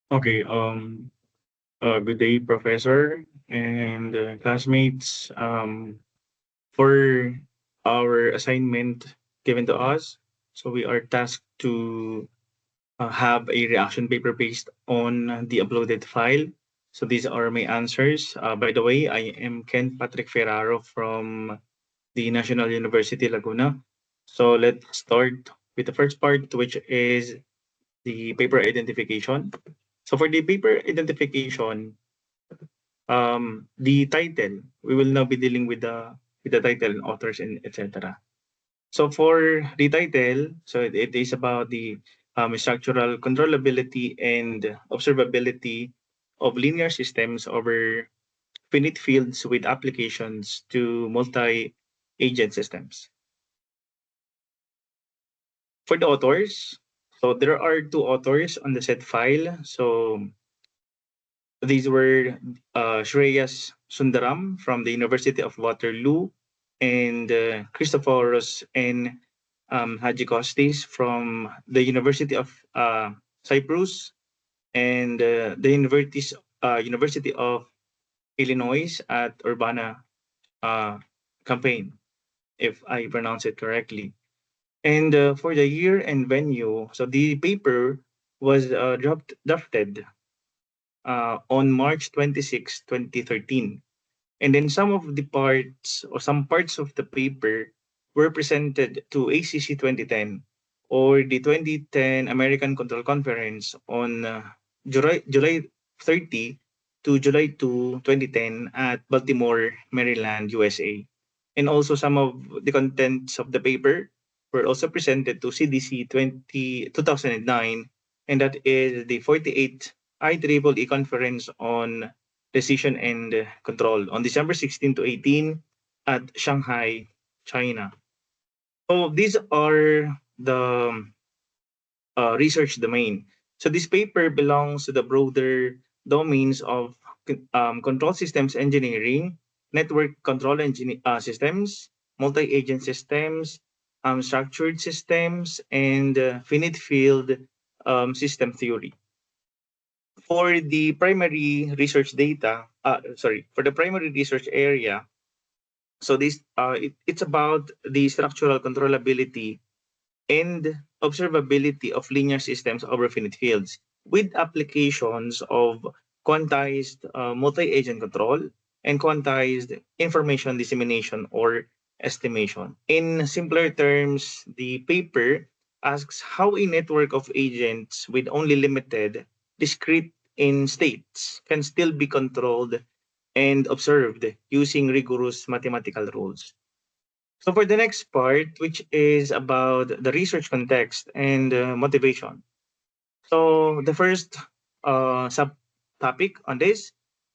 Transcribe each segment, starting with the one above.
Okay. Good day, Professor and classmates. For our assignment given to us, so we are tasked to have a reaction paper based on the uploaded file. So these are my answers. By the way, I am Ken Patrick Ferraro from the National University Laguna. So let's start with the first part, which is the paper identification. So for the paper identification, the title, we will now be dealing with the title and authors and etc. So for the title, so it is about the structural controllability and observability of linear systems over finite fields with applications to multi-agent systems. For the authors, so there are two authors on the set file. So these were Shreyas Sundaram from the University of Waterloo and Christoforos and Hadjikostis from the University of Cyprus and University of Illinois at Urbana uh, campaign, if I pronounce it correctly. And for the year and venue, so the paper was drafted on March 26, 2013. And then some of the parts or some parts of the paper were presented to ACC 2010 or the 2010 American Control Conference on July 30 to July 2, 2010 at Baltimore, Maryland, USA. And also some of the contents of the paper were also presented to CDC 2009, and that is the 48th IEEE conference on decision and control on December 16 to 18 at Shanghai, China. So these are the research domain. So this paper belongs to the broader domains of control systems engineering, network control systems, multi-agent systems, structured systems, and finite field system theory. For the primary research for the primary research area, so it's about the structural controllability and observability of linear systems over finite fields with applications of quantized multi-agent control and quantized information dissemination or estimation. In simpler terms, the paper asks how a network of agents with only limited discrete in states can still be controlled and observed using rigorous mathematical rules. So for the next part, which is about the research context and motivation. So the first subtopic on this.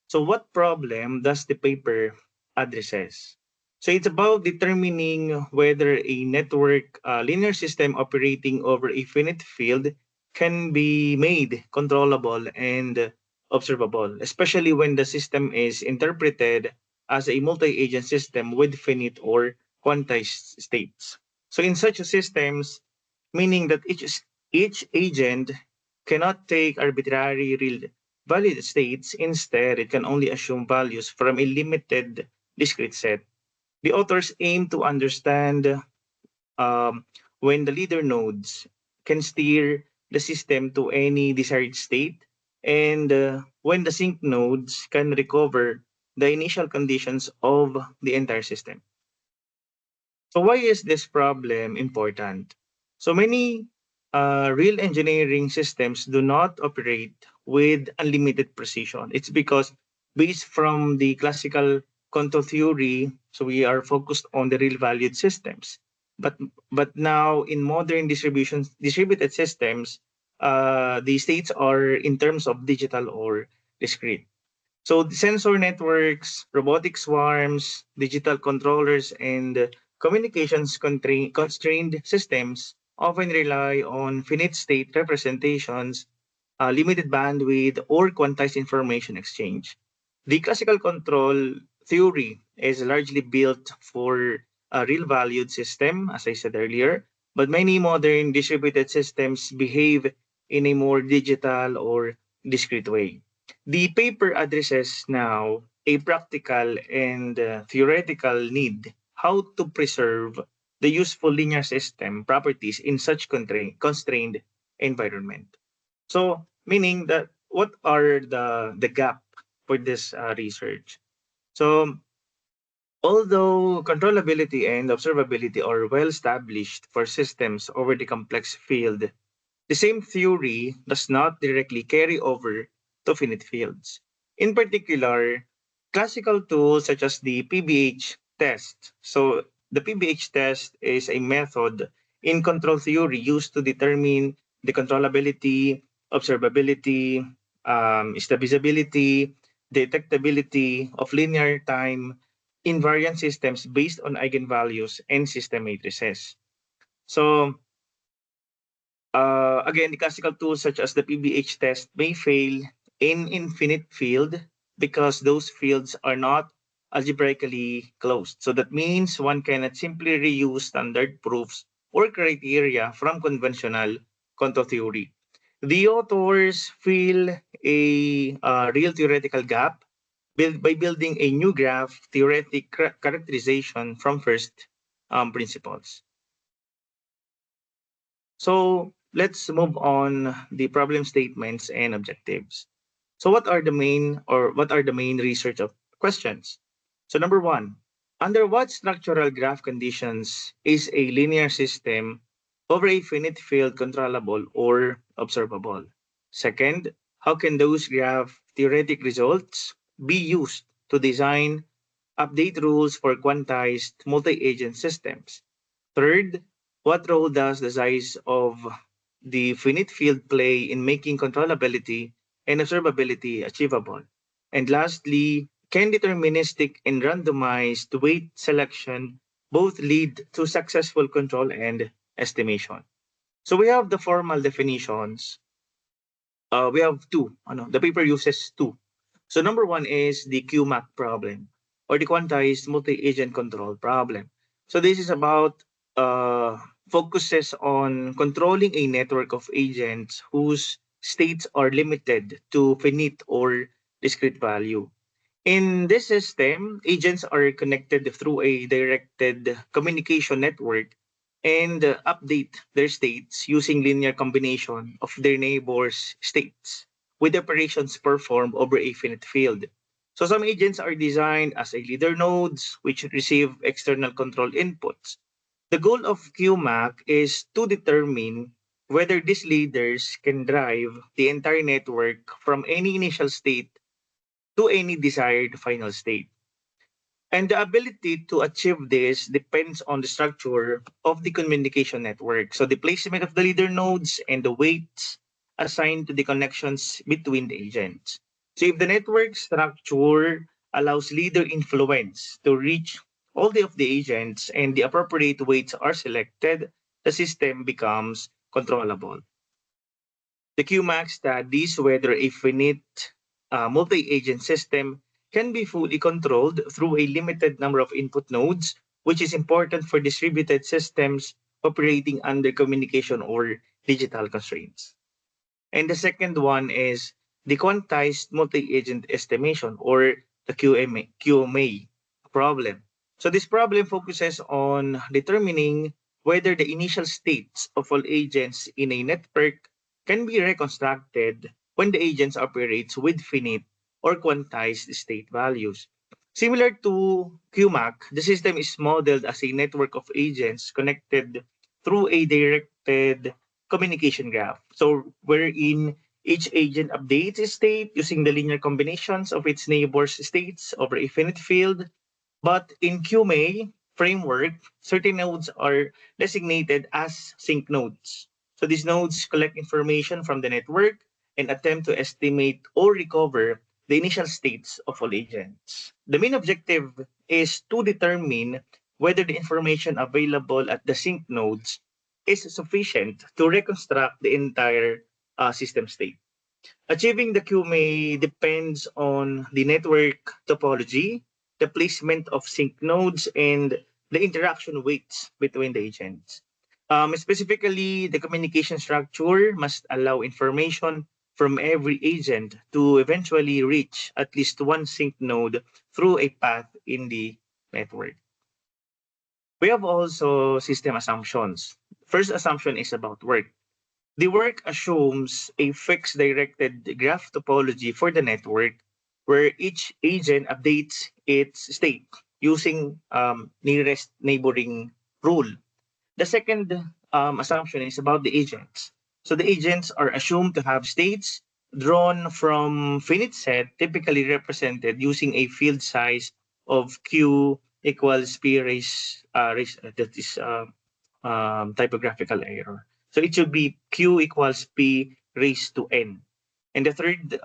So what problem does the paper addresses? So it's about determining whether a network linear system operating over a finite field can be made controllable and observable, especially when the system is interpreted as a multi-agent system with finite or quantized states. So in such systems, meaning that each agent cannot take arbitrary real valid states. Instead, it can only assume values from a limited discrete set. The authors aim to understand um, when the leader nodes can steer the system to any desired state, and when the sync nodes can recover the initial conditions of the entire system. So why is this problem important? So many real engineering systems do not operate with unlimited precision. It's because based from the classical control theory, so we are focused on the real valued systems. But but now in modern distributed systems, the states are in terms of digital or discrete. So the sensor networks, robotic swarms, digital controllers, and communications constrained systems often rely on finite state representations, limited bandwidth, or quantized information exchange. The classical control theory is largely built for a real valued system, as I said earlier, but many modern distributed systems behave in a more digital or discrete way. The paper addresses now a practical and theoretical need how to preserve the useful linear system properties in such constrained environment. So, meaning that what are the gap for this research? So, although controllability and observability are well established for systems over the complex field, the same theory does not directly carry over to finite fields. In particular, classical tools such as the PBH test. So, the PBH test is a method in control theory used to determine the controllability, observability, stability, detectability of linear time invariant systems based on eigenvalues and system matrices. So, again, the classical tools such as the PBH test may fail in infinite field because those fields are not algebraically closed. So that means one cannot simply reuse standard proofs or criteria from conventional control theory. The authors feel a real theoretical gap by building a new graph theoretic characterization from first principles. So let's move on the problem statements and objectives. So what are the main research of questions? So number one, under what structural graph conditions is a linear system over a finite field controllable or observable? Second, how can those graph theoretic results be used to design update rules for quantized multi-agent systems? Third, what role does the size of the finite field play in making controllability and observability achievable? And lastly, can deterministic and randomized weight selection both lead to successful control and estimation? So we have the formal definitions. We have two. The paper uses two. So number one is the QMAC problem or the quantized multi-agent control problem. So this is about focuses on controlling a network of agents whose states are limited to finite or discrete value. In this system, agents are connected through a directed communication network and update their states using linear combination of their neighbors' states with operations performed over a finite field. So some agents are designed as a leader nodes which receive external control inputs. The goal of QMAC is to determine whether these leaders can drive the entire network from any initial state to any desired final state. And the ability to achieve this depends on the structure of the communication network. So the placement of the leader nodes and the weights assigned to the connections between the agents. So if the network structure allows leader influence to reach all of the agents and the appropriate weights are selected, the system becomes controllable. The QMAX studies whether a finite multi-agent system can be fully controlled through a limited number of input nodes, which is important for distributed systems operating under communication or digital constraints. And the second one is the quantized multi-agent estimation or the QMA problem. So this problem focuses on determining whether the initial states of all agents in a network can be reconstructed when the agents operates with finite or quantized state values. Similar to QMAC, the system is modeled as a network of agents connected through a directed communication graph. So wherein each agent updates its state using the linear combinations of its neighbors' states over a finite field. But in QMA framework, certain nodes are designated as sync nodes. So these nodes collect information from the network and attempt to estimate or recover the initial states of all agents. The main objective is to determine whether the information available at the sync nodes is sufficient to reconstruct the entire system state. Achieving the QMA depends on the network topology, the placement of sync nodes, and the interaction weights between the agents. Specifically, the communication structure must allow information from every agent to eventually reach at least one sync node through a path in the network. We have also system assumptions. First assumption is about work. The work assumes a fixed directed graph topology for the network where each agent updates its state using nearest neighboring rule. The second assumption is about the agents. So the agents are assumed to have states drawn from finite set, typically represented using a field size of q equals p that is typographical error. So it should be q equals p raised to n. And the third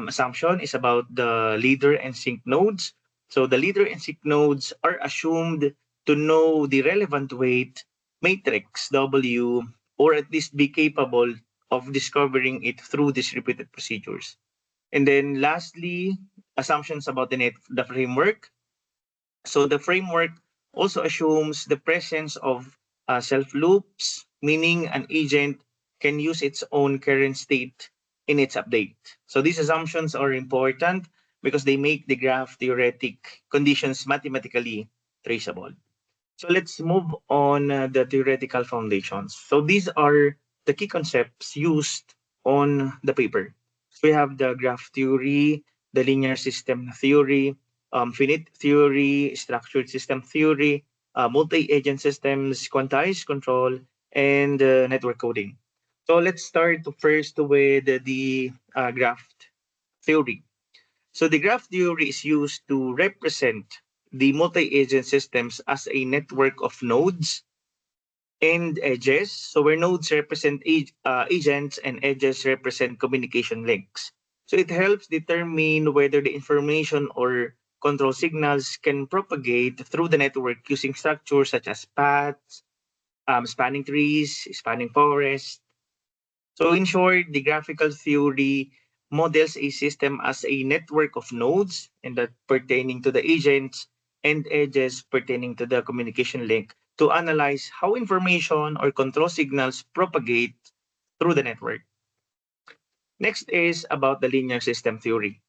assumption is about the leader and sync nodes. So the leader and sync nodes are assumed to know the relevant weight matrix W, or at least be capable of discovering it through distributed procedures. And then lastly, assumptions about the framework. So the framework also assumes the presence of self loops, meaning an agent can use its own current state in its update. So these assumptions are important because they make the graph theoretic conditions mathematically traceable. So let's move on the theoretical foundations. So these are the key concepts used on the paper. So we have the graph theory, the linear system theory, finite theory, structured system theory, multi-agent systems, quantized control, and network coding. So let's start first with the graph theory. So the graph theory is used to represent the multi-agent systems as a network of nodes and edges. So where nodes represent agents and edges represent communication links. So it helps determine whether the information or control signals can propagate through the network using structures such as paths, spanning trees, spanning forests. So in short, the graphical theory models a system as a network of nodes and that pertaining to the agents and edges pertaining to the communication link to analyze how information or control signals propagate through the network. Next is about the linear system theory.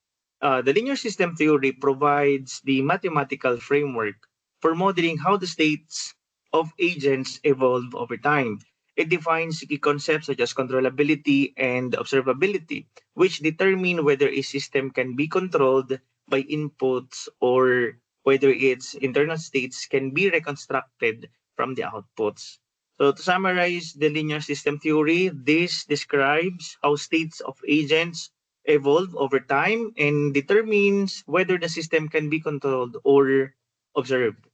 The linear system theory provides the mathematical framework for modeling how the states of agents evolve over time. It defines key concepts such as controllability and observability, which determine whether a system can be controlled by inputs or whether its internal states can be reconstructed from the outputs. So to summarize the linear system theory, this describes how states of agents evolve over time and determines whether the system can be controlled or observed.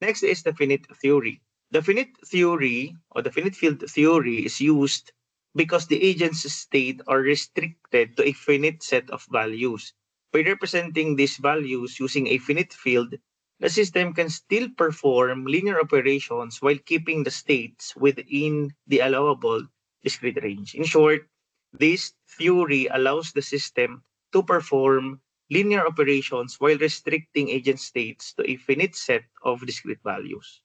Next is the finite theory. The finite theory or the finite field theory is used because the agent's state are restricted to a finite set of values. By representing these values using a finite field, the system can still perform linear operations while keeping the states within the allowable discrete range. In short, this theory allows the system to perform linear operations while restricting agent states to a finite set of discrete values.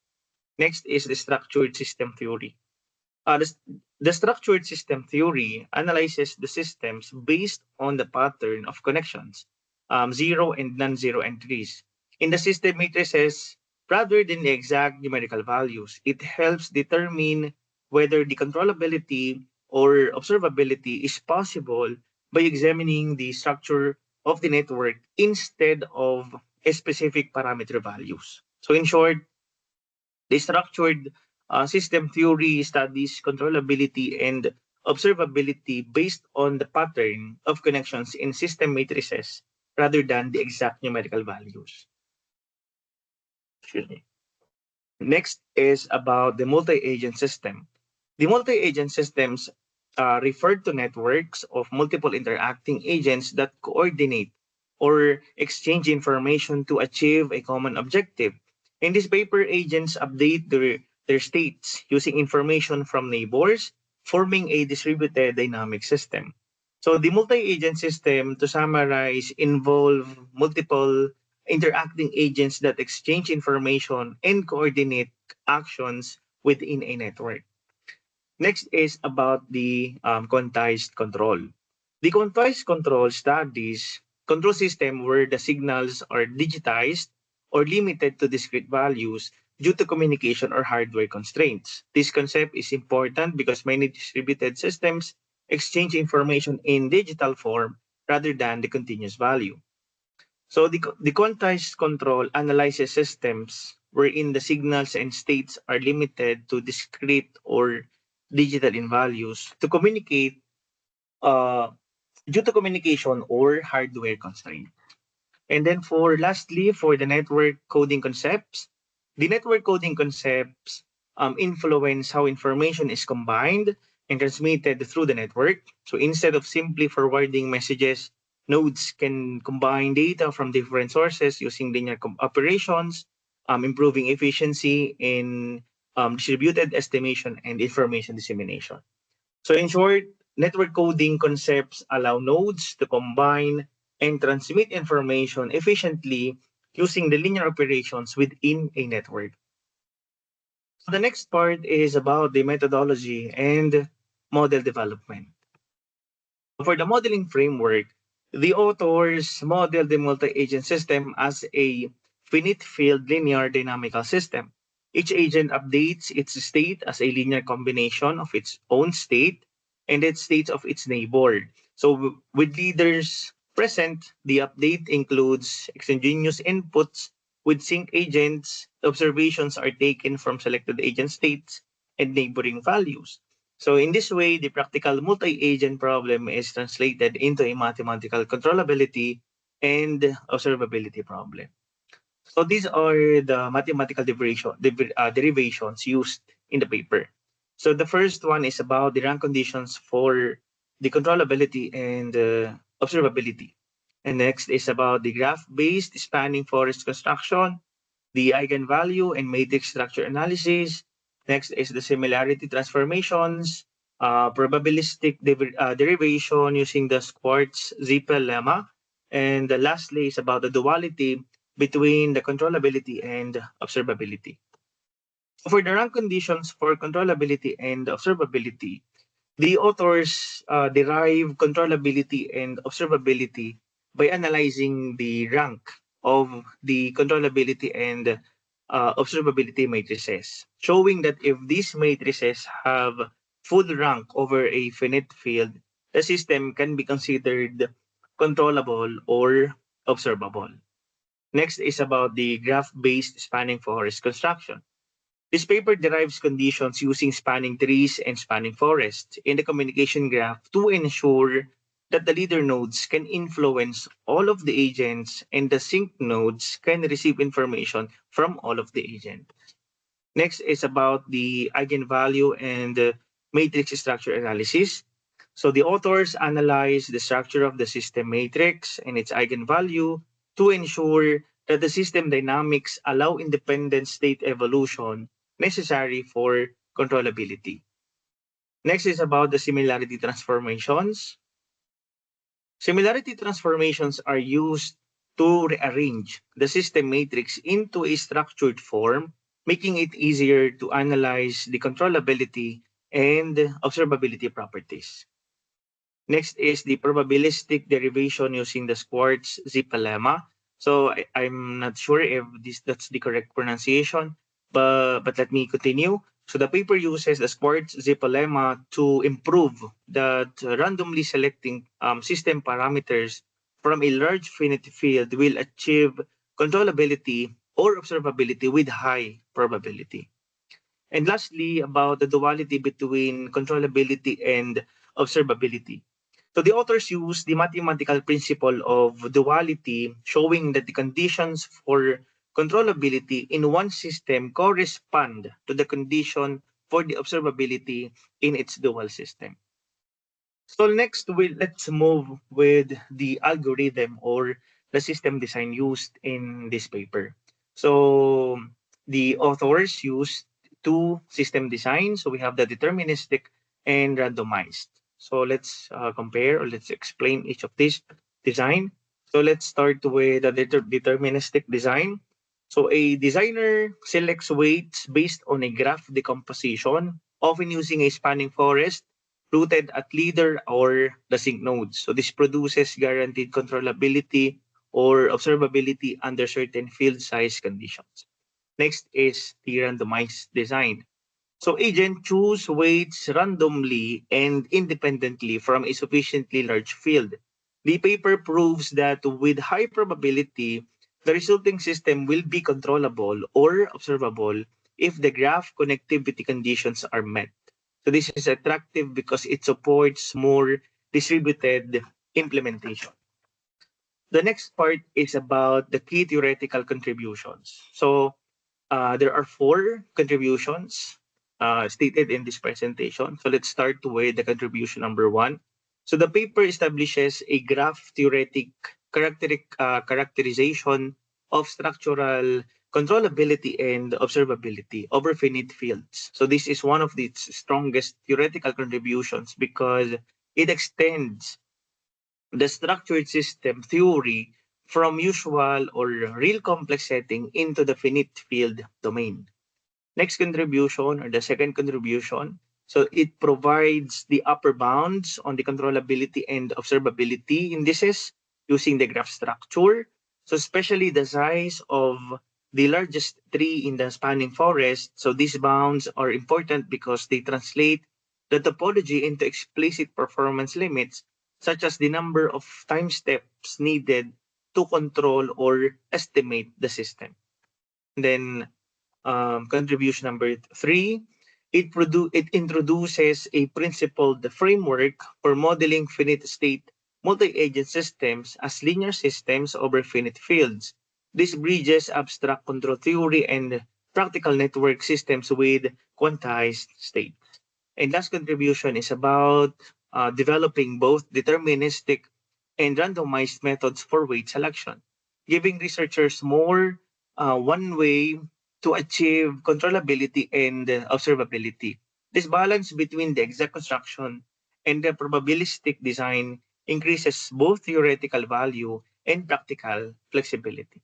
Next is the structured system theory. The structured system theory analyzes the systems based on the pattern of connections, zero and non-zero entries. In the system matrices, rather than the exact numerical values, it helps determine whether the controllability or observability is possible by examining the structure of the network instead of specific parameter values. So in short, the structured system theory studies controllability and observability based on the pattern of connections in system matrices rather than the exact numerical values. Excuse me. Next is about the multi-agent system. The multi-agent systems refer to networks of multiple interacting agents that coordinate or exchange information to achieve a common objective. In this paper, agents update their states using information from neighbors, forming a distributed dynamic system. So the multi-agent system, to summarize, involve multiple interacting agents that exchange information and coordinate actions within a network. Next is about the quantized control. The quantized control studies control system where the signals are digitized or limited to discrete values due to communication or hardware constraints. This concept is important because many distributed systems exchange information in digital form rather than the continuous value. So the quantized control analyzes systems wherein the signals and states are limited to discrete or digital in values to communicate uh, due to communication or hardware constraint. And then for the network coding concepts, the network coding concepts influence how information is combined and transmitted through the network. So instead of simply forwarding messages, nodes can combine data from different sources using linear operations, improving efficiency in distributed estimation and information dissemination. So in short, network coding concepts allow nodes to combine and transmit information efficiently using the linear operations within a network. So the next part is about the methodology and model development. For the modeling framework, the authors model the multi-agent system as a finite field linear dynamical system. Each agent updates its state as a linear combination of its own state and its states of its neighbor. So with leaders present, the update includes exogenous inputs with sync agents. Observations are taken from selected agent states and neighboring values. So in this way, the practical multi-agent problem is translated into a mathematical controllability and observability problem. So these are the mathematical derivations used in the paper. So the first one is about the rank conditions for the controllability and observability. And next is about the graph-based spanning forest construction, the eigenvalue and matrix structure analysis. Next is the similarity transformations, probabilistic derivation using the Schwartz-Zippel lemma. And lastly is about the duality between the controllability and observability. For the rank conditions for controllability and observability, the authors derive controllability and observability by analyzing the rank of the controllability and observability matrices, showing that if these matrices have full rank over a finite field, the system can be considered controllable or observable. Next is about the graph-based spanning forest construction. This paper derives conditions using spanning trees and spanning forests in the communication graph to ensure that the leader nodes can influence all of the agents and the sync nodes can receive information from all of the agents. Next is about the eigenvalue and matrix structure analysis. So the authors analyze the structure of the system matrix and its eigenvalue to ensure that the system dynamics allow independent state evolution necessary for controllability. Next is about the similarity transformations. Similarity transformations are used to rearrange the system matrix into a structured form, making it easier to analyze the controllability and observability properties. Next is the probabilistic derivation using the Schwartz-Zippel lemma. So I'm not sure if that's the correct pronunciation, but let me continue. So the paper uses the Schwartz-Zippel lemma to improve that randomly selecting system parameters from a large finite field will achieve controllability or observability with high probability. And lastly, about the duality between controllability and observability. So the authors use the mathematical principle of duality, showing that the conditions for controllability in one system correspond to the condition for the observability in its dual system. So next, let's move with the algorithm or the system design used in this paper. So the authors used two system designs. So we have the deterministic and randomized. So let's compare or let's explain each of these design. So let's start with the deterministic design. So a designer selects weights based on a graph decomposition, often using a spanning forest rooted at leader or the sync nodes. So this produces guaranteed controllability or observability under certain field size conditions. Next is the randomized design. So agent choose weights randomly and independently from a sufficiently large field. The paper proves that with high probability, the resulting system will be controllable or observable if the graph connectivity conditions are met. So this is attractive because it supports more distributed implementation. The next part is about the key theoretical contributions. So there are four contributions stated in this presentation. So let's start with the contribution number one. So the paper establishes a graph theoretic characterization of structural controllability and observability over finite fields. So this is one of its strongest theoretical contributions because it extends the structured system theory from usual or real complex setting into the finite field domain. Next contribution, or the second contribution, so it provides the upper bounds on the controllability and observability indices using the graph structure. So especially the size of the largest tree in the spanning forest. So these bounds are important because they translate the topology into explicit performance limits, such as the number of time steps needed to control or estimate the system. Then contribution number three, it introduces a principled framework for modeling finite state multi-agent systems as linear systems over finite fields. This bridges abstract control theory and practical network systems with quantized state. And last contribution is about developing both deterministic and randomized methods for weight selection, giving researchers more one way to achieve controllability and observability. This balance between the exact construction and the probabilistic design increases both theoretical value and practical flexibility.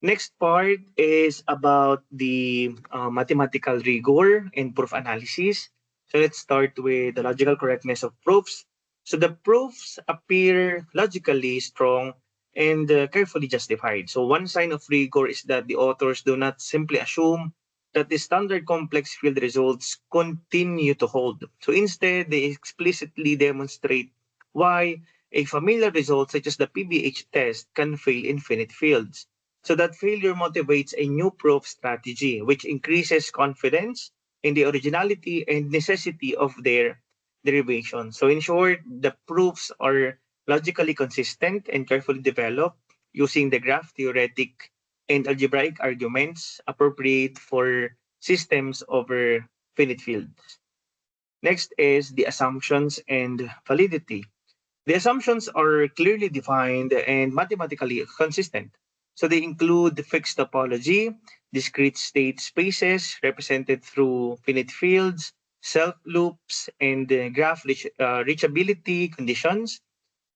Next part is about the mathematical rigor and proof analysis. So let's start with the logical correctness of proofs. So the proofs appear logically strong and carefully justified. So one sign of rigor is that the authors do not simply assume that the standard complex field results continue to hold. So instead, they explicitly demonstrate why a familiar result such as the PBH test can fail in finite fields. So that failure motivates a new proof strategy, which increases confidence in the originality and necessity of their derivation. So in short, the proofs are logically consistent and carefully developed using the graph theoretic and algebraic arguments appropriate for systems over finite fields. Next is the assumptions and validity. The assumptions are clearly defined and mathematically consistent. So they include fixed topology, discrete state spaces represented through finite fields, self loops, and graph reachability conditions.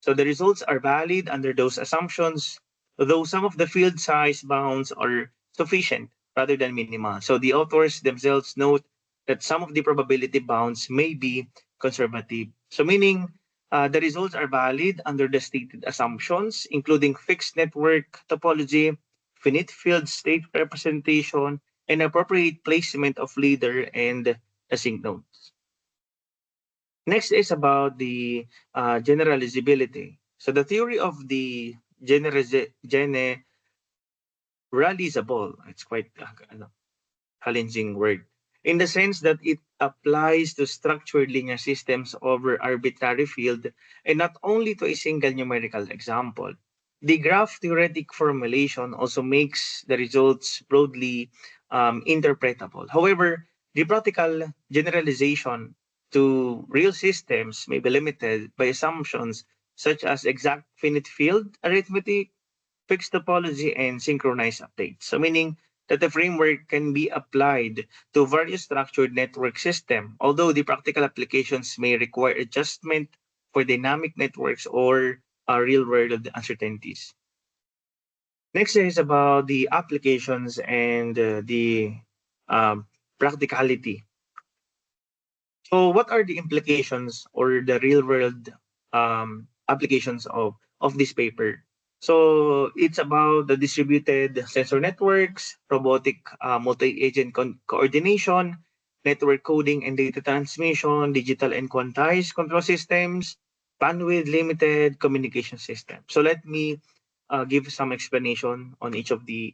So the results are valid under those assumptions, though some of the field size bounds are sufficient rather than minimal. So the authors themselves note that some of the probability bounds may be conservative. So meaning the results are valid under the stated assumptions, including fixed network topology, finite field state representation, and appropriate placement of leader and async nodes. Next is about the generalizability. So the theory of the generalizable, it's quite challenging word, in the sense that it applies to structured linear systems over arbitrary field and not only to a single numerical example. The graph theoretic formulation also makes the results broadly interpretable. However, the practical generalization to real systems may be limited by assumptions such as exact finite field arithmetic, fixed topology, and synchronized updates. So meaning that the framework can be applied to various structured network systems, although the practical applications may require adjustment for dynamic networks or real-world uncertainties. Next is about the applications and the um, practicality. So what are the implications or the real world applications of this paper? So it's about the distributed sensor networks, robotic multi-agent coordination, network coding and data transmission, digital and quantized control systems, bandwidth limited communication system. So let me give some explanation on each of the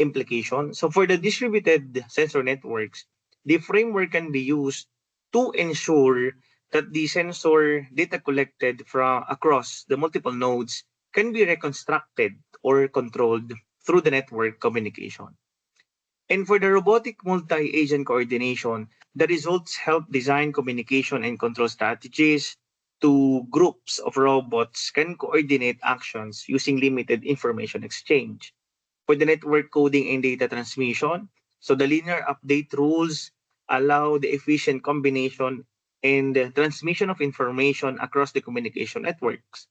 implication. So for the distributed sensor networks, the framework can be used to ensure that the sensor data collected from across the multiple nodes can be reconstructed or controlled through the network communication. And for the robotic multi-agent coordination, the results help design communication and control strategies to groups of robots can coordinate actions using limited information exchange for the network coding and data transmission. So the linear update rules allow the efficient combination and transmission of information across the communication networks.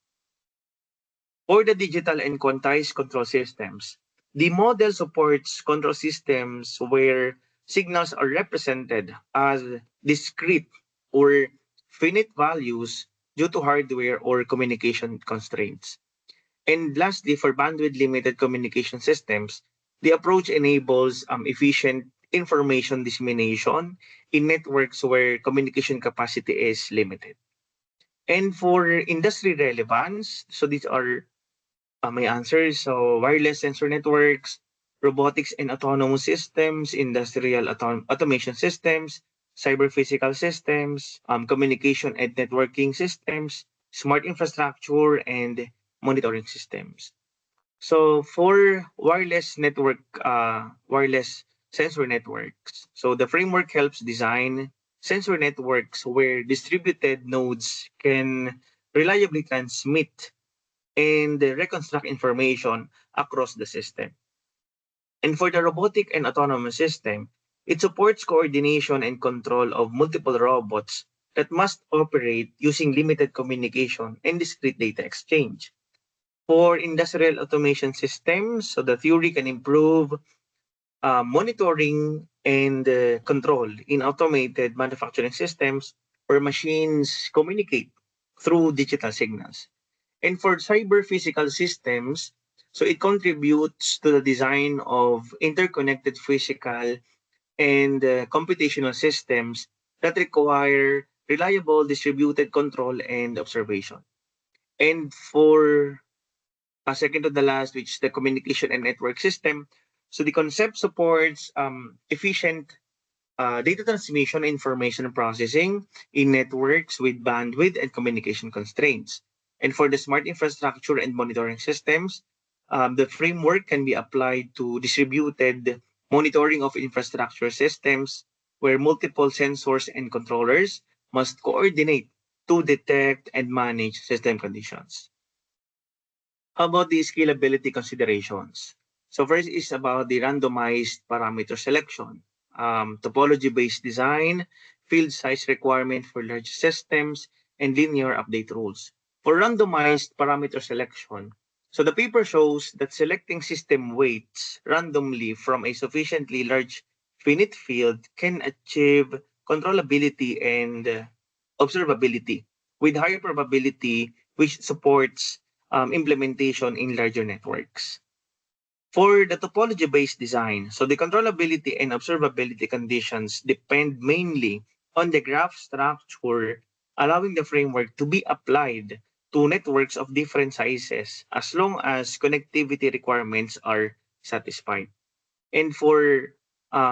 For the digital and quantized control systems, the model supports control systems where signals are represented as discrete or finite values due to hardware or communication constraints. And lastly, for bandwidth limited communication systems, the approach enables efficient information dissemination in networks where communication capacity is limited. And for industry relevance, so these are my answers. So wireless sensor networks, robotics and autonomous systems, industrial automation systems, cyber physical systems, communication and networking systems, smart infrastructure, and monitoring systems. So for wireless sensor networks, so the framework helps design sensor networks where distributed nodes can reliably transmit and reconstruct information across the system. And for the robotic and autonomous system, it supports coordination and control of multiple robots that must operate using limited communication and discrete data exchange. For industrial automation systems, so the theory can improve monitoring and control in automated manufacturing systems where machines communicate through digital signals. And for cyber physical systems, so it contributes to the design of interconnected physical and computational systems that require reliable distributed control and observation. And for second to the last, which is the communication and network system. So the concept supports efficient data transmission and information processing in networks with bandwidth and communication constraints. And for the smart infrastructure and monitoring systems, the framework can be applied to distributed monitoring of infrastructure systems where multiple sensors and controllers must coordinate to detect and manage system conditions. How about the scalability considerations? So first is about the randomized parameter selection, topology-based design, field size requirement for large systems, and linear update rules. For randomized parameter selection, so the paper shows that selecting system weights randomly from a sufficiently large finite field can achieve controllability and observability with higher probability, which supports implementation in larger networks. For the topology-based design, so the controllability and observability conditions depend mainly on the graph structure, allowing the framework to be applied to networks of different sizes as long as connectivity requirements are satisfied. And for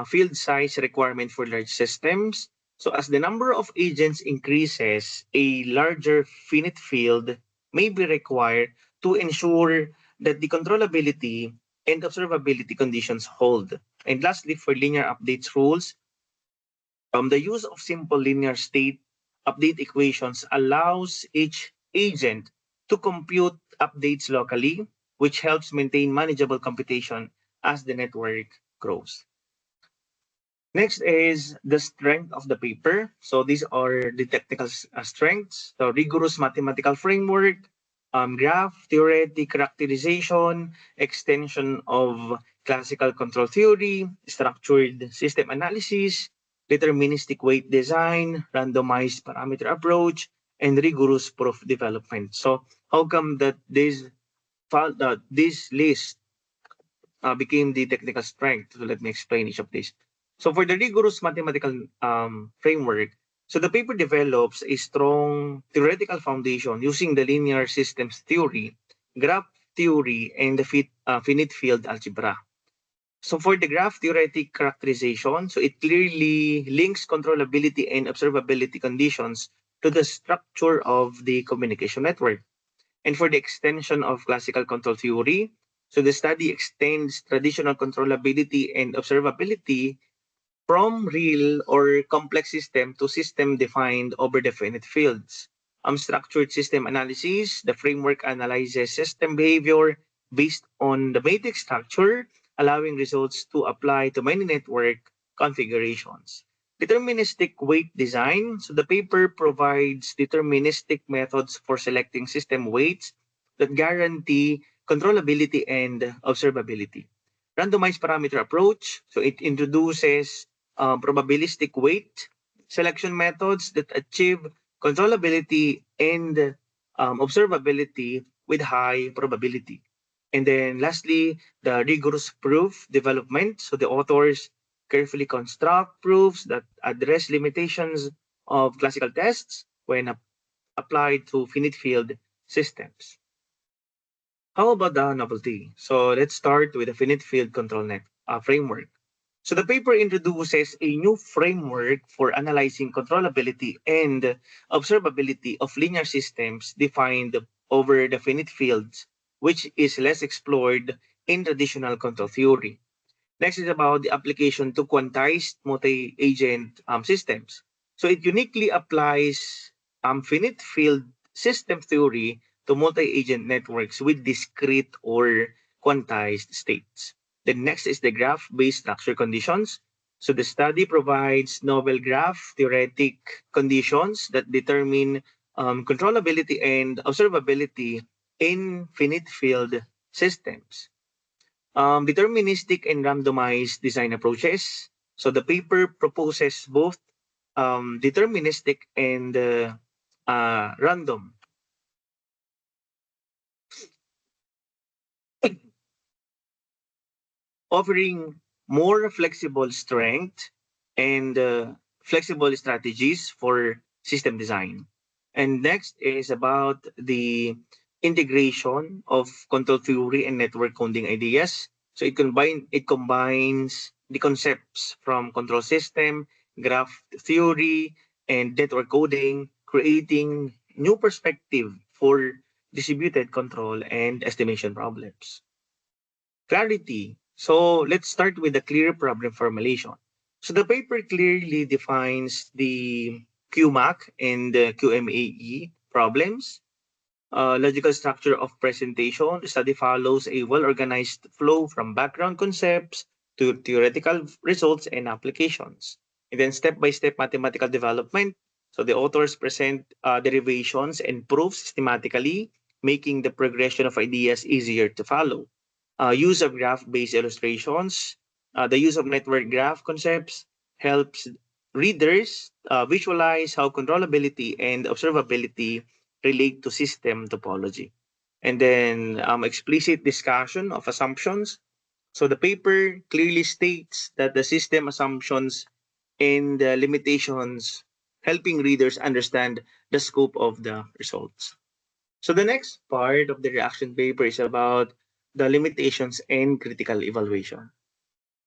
field size requirement for large systems, so as the number of agents increases, a larger finite field may be required to ensure that the controllability and observability conditions hold. And lastly, for linear updates rules, the use of simple linear state update equations allows each agent to compute updates locally, which helps maintain manageable computation as the network grows. Next is the strength of the paper. So these are the technical strengths. So rigorous mathematical framework, graph, theoretic characterization, extension of classical control theory, structured system analysis, deterministic weight design, randomized parameter approach, and rigorous proof development. So how come that this list became the technical strength? So let me explain each of these. So for the rigorous mathematical framework, so the paper develops a strong theoretical foundation using the linear systems theory, graph theory, and the finite field algebra. So for the graph theoretic characterization, so it clearly links controllability and observability conditions to the structure of the communication network. And for the extension of classical control theory, so the study extends traditional controllability and observability from real or complex system to system defined over definite fields. Structured system analysis, the framework analyzes system behavior based on the matrix structure, allowing results to apply to many network configurations. Deterministic weight design, so the paper provides deterministic methods for selecting system weights that guarantee controllability and observability. Randomized parameter approach, so it introduces probabilistic weight selection methods that achieve controllability and observability with high probability. And then lastly, the rigorous proof development. So the authors carefully construct proofs that address limitations of classical tests when applied to finite field systems. How about the novelty? So let's start with the finite field control net framework. So the paper introduces a new framework for analyzing controllability and observability of linear systems defined over definite fields, which is less explored in traditional control theory. Next is about the application to quantized multi-agent systems. So it uniquely applies finite field system theory to multi-agent networks with discrete or quantized states. The next is the graph-based structure conditions. So the study provides novel graph theoretic conditions that determine controllability and observability in finite field systems. Deterministic and randomized design approaches. So the paper proposes both deterministic and random, offering more flexible strength and flexible strategies for system design. And next is about the integration of control theory and network coding ideas. So it combines the concepts from control system, graph theory, and network coding, creating new perspective for distributed control and estimation problems. Clarity. So let's start with the clear problem formulation. So the paper clearly defines the QMAC and the QMAE problems. Logical structure of presentation. The study follows a well-organized flow from background concepts to theoretical results and applications. And then step-by-step mathematical development. So the authors present derivations and proofs systematically, making the progression of ideas easier to follow. Use of graph-based illustrations. The use of network graph concepts helps readers visualize how controllability and observability relate to system topology. And then explicit discussion of assumptions. So the paper clearly states that the system assumptions and the limitations, helping readers understand the scope of the results. So the next part of the reaction paper is about the limitations and critical evaluation.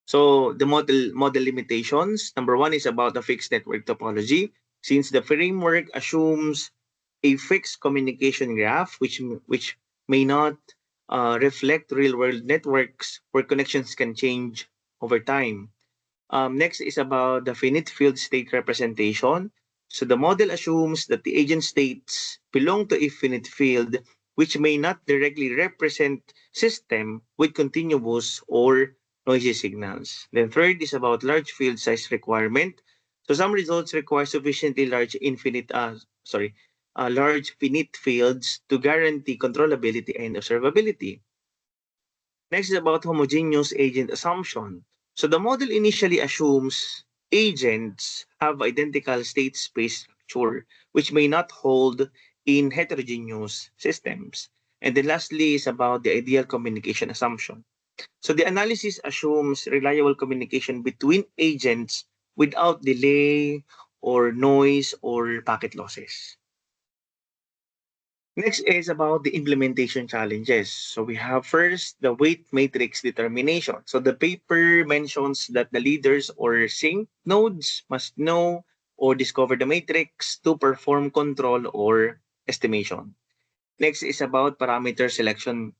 So the model limitations, number one is about the fixed network topology. Since the framework assumes a fixed communication graph, which may not reflect real-world networks where connections can change over time. Next is about the finite field state representation. So the model assumes that the agent states belong to a finite field which may not directly represent system with continuous or noisy signals. Then third is about large field size requirement. So some results require sufficiently large finite fields to guarantee controllability and observability. Next is about homogeneous agent assumption. So the model initially assumes agents have identical state space structure, which may not hold in heterogeneous systems. And then lastly is about the ideal communication assumption. So the analysis assumes reliable communication between agents without delay or noise or packet losses. Next is about the implementation challenges. So we have first the weight matrix determination. So the paper mentions that the leaders or sync nodes must know or discover the matrix to perform control or estimation. Next is about parameter selection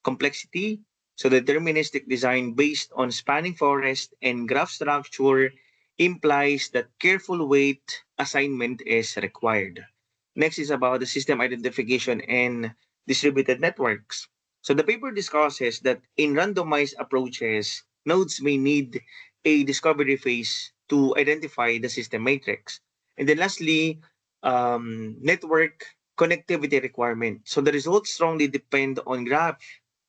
complexity. So deterministic design based on spanning forest and graph structure implies that careful weight assignment is required. Next is about the system identification and distributed networks. So the paper discusses that in randomized approaches, nodes may need a discovery phase to identify the system matrix. And then lastly, network connectivity requirement. So the results strongly depend on graph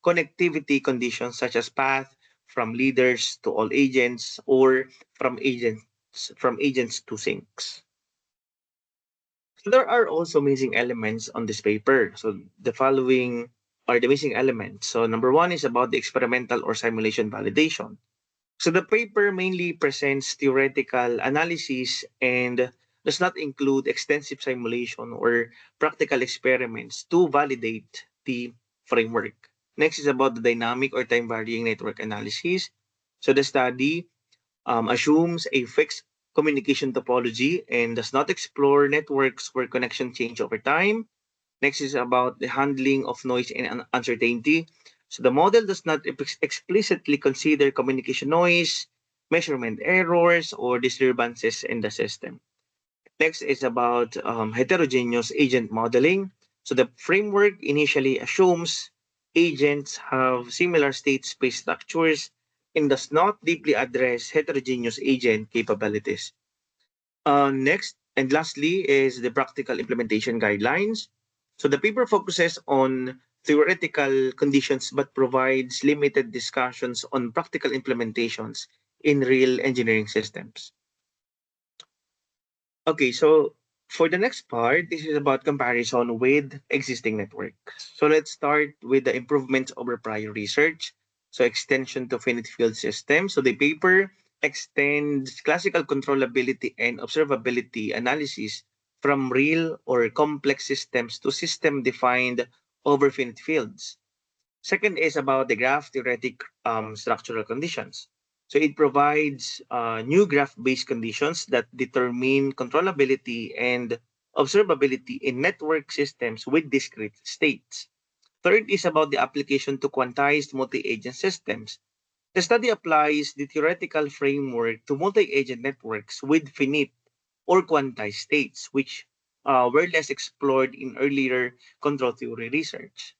connectivity conditions such as path from leaders to all agents or from agents to syncs. So there are also missing elements on this paper. So the following are the missing elements. So number one is about the experimental or simulation validation. So the paper mainly presents theoretical analysis and does not include extensive simulation or practical experiments to validate the framework. Next is about the dynamic or time varying network analysis. So the study assumes a fixed communication topology and does not explore networks where connection change over time. Next is about the handling of noise and uncertainty. So the model does not explicitly consider communication noise, measurement errors, or disturbances in the system. Next is about heterogeneous agent modeling. So the framework initially assumes agents have similar state space structures and does not deeply address heterogeneous agent capabilities. Next and lastly is the practical implementation guidelines. So the paper focuses on theoretical conditions but provides limited discussions on practical implementations in real engineering systems. Okay, so for the next part, this is about comparison with existing networks. So let's start with the improvements over prior research. So extension to finite field systems. So the paper extends classical controllability and observability analysis from real or complex systems to system-defined over finite fields. Second is about the graph theoretic structural conditions. So it provides new graph-based conditions that determine controllability and observability in network systems with discrete states. Third is about the application to quantized multi-agent systems. The study applies the theoretical framework to multi-agent networks with finite or quantized states, which were less explored in earlier control theory research.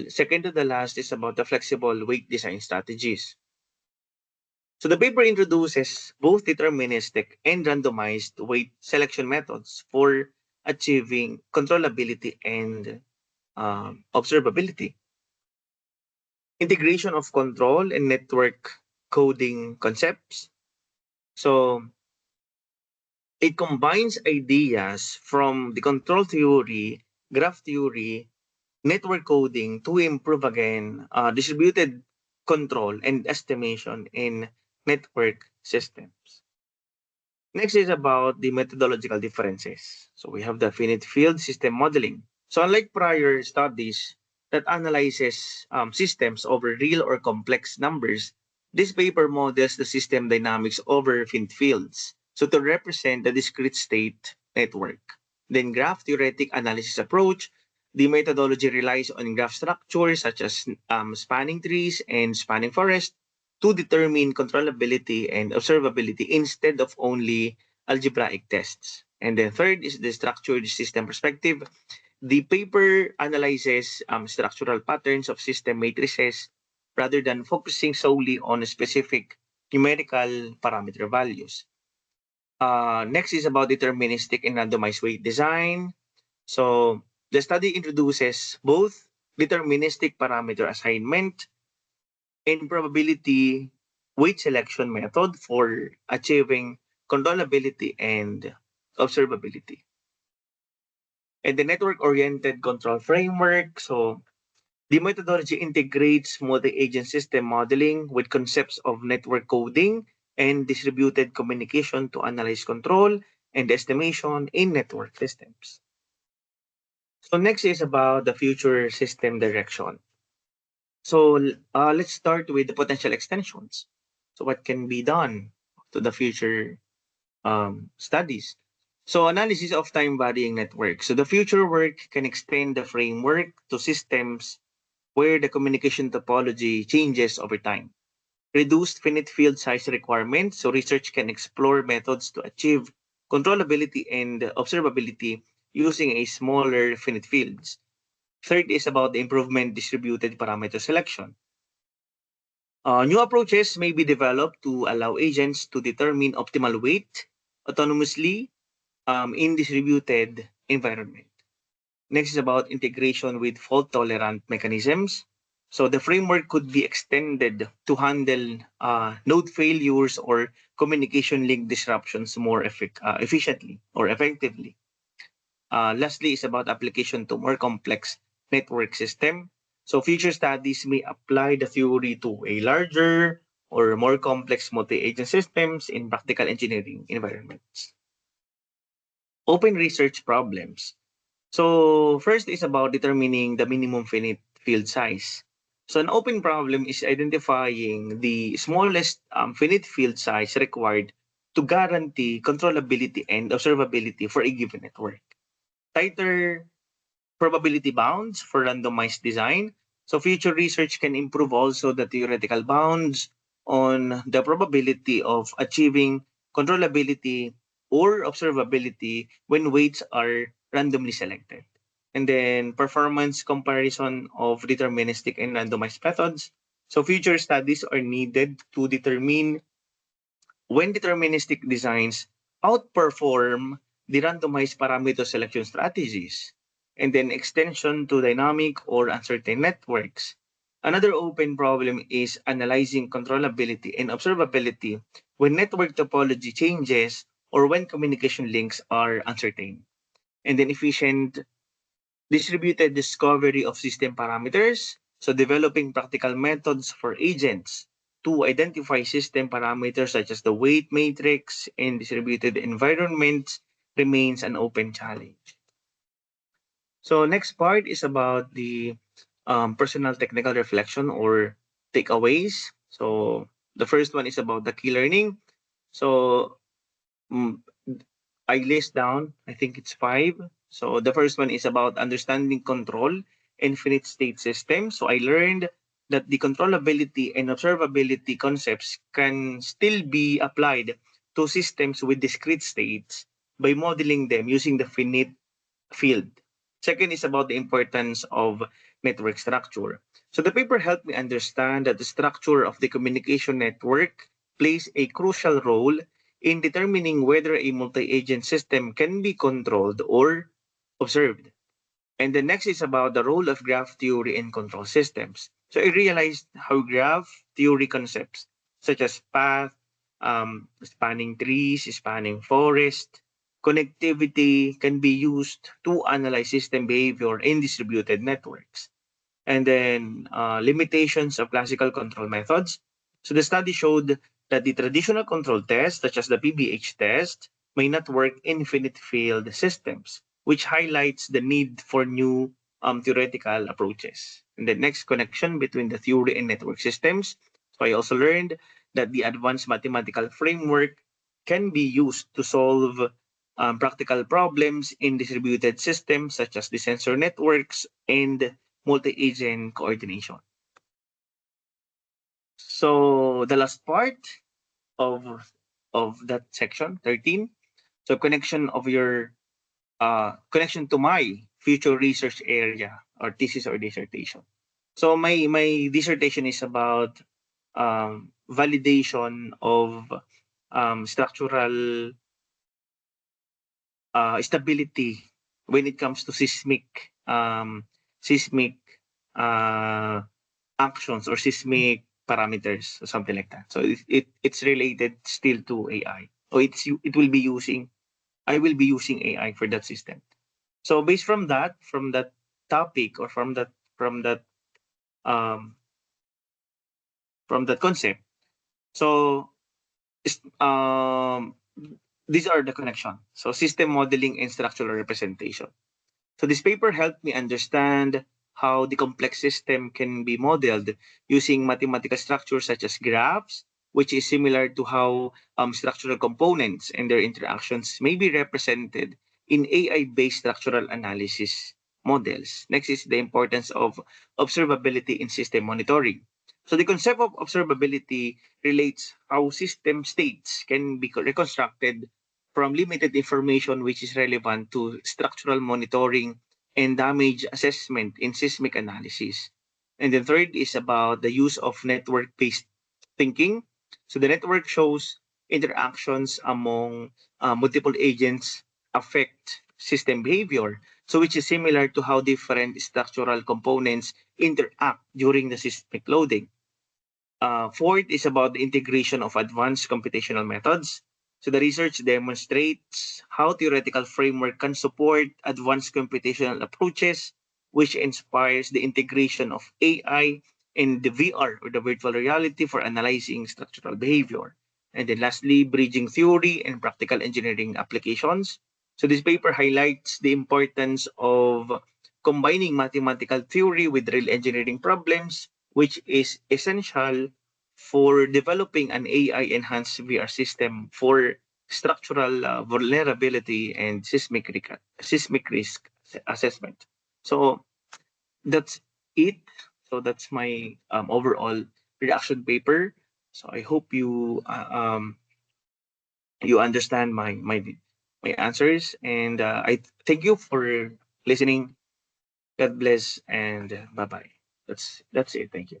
Second to the last is about the flexible weight design strategies. So the paper introduces both deterministic and randomized weight selection methods for achieving controllability and observability. Integration of control and network coding concepts. So it combines ideas from the control theory, graph theory, network coding to improve again distributed control and estimation in network systems. Next is about the methodological differences. So we have the finite field system modeling. So unlike prior studies that analyzes systems over real or complex numbers, this paper models the system dynamics over finite fields. So to represent the discrete state network. Then graph theoretic analysis approach. The methodology relies on graph structures such as spanning trees and spanning forest to determine controllability and observability instead of only algebraic tests. And then third is the structured system perspective. The paper analyzes structural patterns of system matrices rather than focusing solely on specific numerical parameter values. Next is about deterministic and randomized weight design. So the study introduces both deterministic parameter assignment and probability weight selection method for achieving controllability and observability. And the network-oriented control framework, so the methodology integrates multi-agent system modeling with concepts of network coding and distributed communication to analyze control and estimation in network systems. So next is about the future system direction. So let's start with the potential extensions. So what can be done to the future studies? So analysis of time varying networks. So the future work can extend the framework to systems where the communication topology changes over time. Reduced finite field size requirements, so research can explore methods to achieve controllability and observability using a smaller finite fields. Third is about the improvement distributed parameter selection. New approaches may be developed to allow agents to determine optimal weight autonomously in distributed environment. Next is about integration with fault-tolerant mechanisms. So the framework could be extended to handle node failures or communication link disruptions more efficiently or effectively. Lastly is about application to more complex network system. So future studies may apply the theory to a larger or more complex multi-agent systems in practical engineering environments. Open research problems. So first is about determining the minimum finite field size. So an open problem is identifying the smallest finite field size required to guarantee controllability and observability for a given network. Tighter probability bounds for randomized design. So future research can improve also the theoretical bounds on the probability of achieving controllability or observability when weights are randomly selected. And then performance comparison of deterministic and randomized methods. So future studies are needed to determine when deterministic designs outperform the randomized parameter selection strategies, and then extension to dynamic or uncertain networks. Another open problem is analyzing controllability and observability when network topology changes or when communication links are uncertain. And then efficient distributed discovery of system parameters, so developing practical methods for agents to identify system parameters such as the weight matrix in distributed environments remains an open challenge. So next part is about the personal technical reflection or takeaways. So the first one is about the key learning. So mm, I list down, I think it's five. So the first one is about understanding control, infinite state systems. So I learned that the controllability and observability concepts can still be applied to systems with discrete states by modeling them using the finite field. Second is about the importance of network structure. So the paper helped me understand that the structure of the communication network plays a crucial role in determining whether a multi-agent system can be controlled or observed. And the next is about the role of graph theory in control systems. So I realized how graph theory concepts such as path, spanning trees, spanning forest, connectivity can be used to analyze system behavior in distributed networks. And then limitations of classical control methods. So the study showed that the traditional control tests, such as the PBH test, may not work in finite field systems, which highlights the need for new theoretical approaches. And the next connection between the theory and network systems. So I also learned that the advanced mathematical framework can be used to solve practical problems in distributed systems such as the sensor networks and multi-agent coordination. So the last part of that section 13, so connection to my future research area or thesis or dissertation. So my dissertation is about validation of structural stability when it comes to seismic uh, actions or seismic parameters or something like that. So it's related still to AI. Or it will be using I will be using AI for that system. So based from that topic, or um from that concept, so these are the connection. So system modeling and structural representation. So this paper helped me understand how the complex system can be modeled using mathematical structures such as graphs, which is similar to how structural components and their interactions may be represented in AI-based structural analysis models. Next is the importance of observability in system monitoring. So the concept of observability relates how system states can be reconstructed from limited information which is relevant to structural monitoring and damage assessment in seismic analysis. And the third is about the use of network-based thinking. So the network shows interactions among multiple agents affect system behavior. So which is similar to how different structural components interact during the seismic loading. Fourth is about the integration of advanced computational methods. So the research demonstrates how theoretical framework can support advanced computational approaches, which inspires the integration of AI and the VR, or the virtual reality, for analyzing structural behavior. And then lastly, bridging theory and practical engineering applications. So this paper highlights the importance of combining mathematical theory with real engineering problems, which is essential for developing an AI-enhanced VR system for structural vulnerability and seismic risk assessment. So that's it. So that's my overall reaction paper. So I hope you understand my answers, and I thank you for listening. God bless, and bye bye. That's it. Thank you.